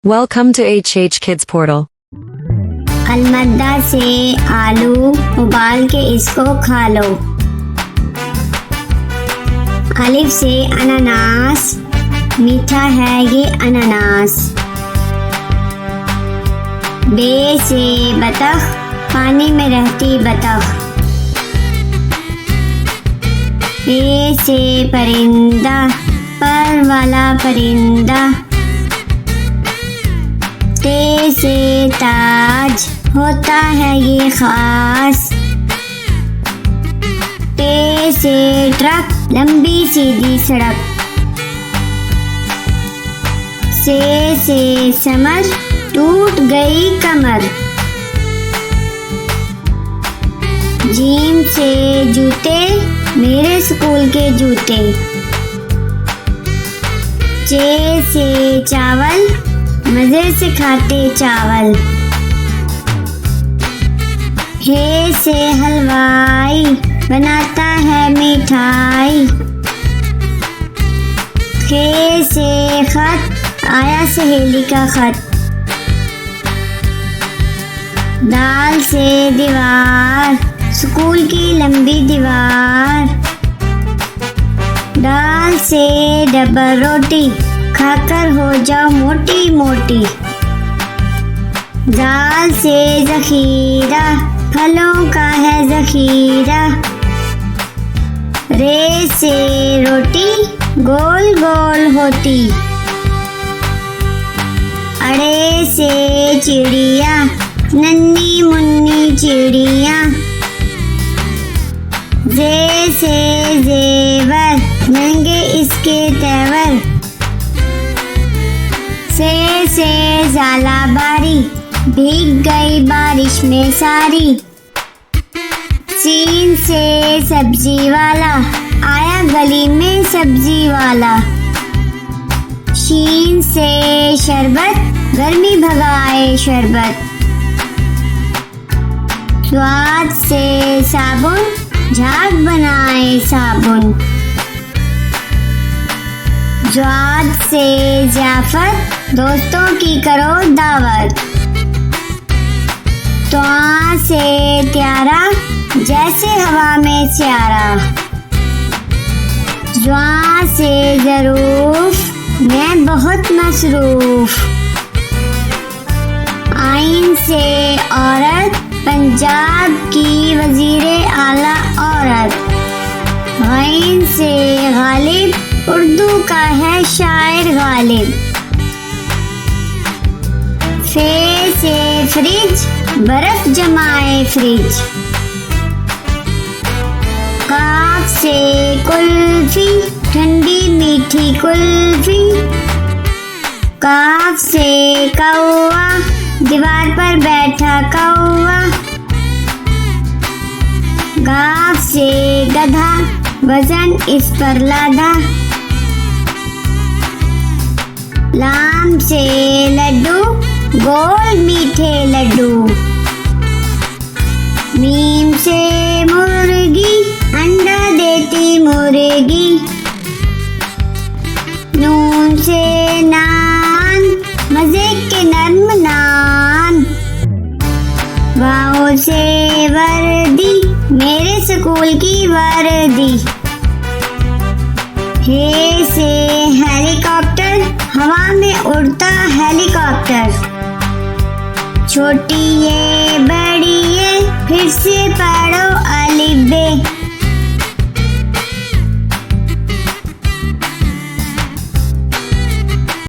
Welcome to HH Kids Portal. अलमद्दा से आलू उबाल के इसको खा लो। अलिफ से अनानास, मीठा है ये अनानास। बे से बतख, पानी में रहती बतख। पे से परिंदा, पर वाला परिंदा। ते से ताज, होता है ये खास। टे से ट्रक, लंबी सीधी सड़क। से समर, टूट गई कमर। जीम से जूते, मेरे स्कूल के जूते। चे से चावल, मजे से खाते चावल। हे से हलवाई, बनाता है मिठाई। खे से खत, आया सहेली का खत। दाल से दीवार, स्कूल की लंबी दीवार। दाल से डबल रोटी, खाकर हो जाओ मोटी मोटी। दाल से जखीरा, फलों का है जखीरा। रे से रोटी, गोल गोल होती। अड़े से चिड़िया, नन्ही मुन्नी चिड़िया। जे से जेवर, महंगे इसके तेवर। से जाला बारी, भीग गई बारिश में सारी। सीन से सब्जी वाला, आया गली में सब्जी वाला। शीन से शरबत, गर्मी भगाए शरबत। स्वाद से साबुन, झाग बनाए साबुन। ज्वाद से जाफर, दोस्तों की करो दावत। त्वा से त्यारा, जैसे हवा में स्यारा। ज्वा से जरूफ, मैं बहुत मसरूफ। आइन से औरत, पंजाब की वजीरे आला औरत। गैन से गालिब, उर्दू का है शायर गालिब। फे से फ्रिज, बर्फ जमाए फ्रिज। काफ से कुल्फी, ठंडी मीठी कुल्फी। काफ से कौवा, दीवार पर बैठा कौवा। गाफ से गधा, वजन इस पर लादा। लाम से लड्डू, गोल मीठे लड्डू। मीम से मुर्गी, अंडा देती मुर्गी। नून से नान, मजे के नर्म नान। वाओ से वर्दी, मेरे स्कूल की वर्दी। हे से हेलीकॉप्टर, हवा में उड़ता हेलीकॉप्टर। छोटी ये बड़ी ये, फिर से पढ़ो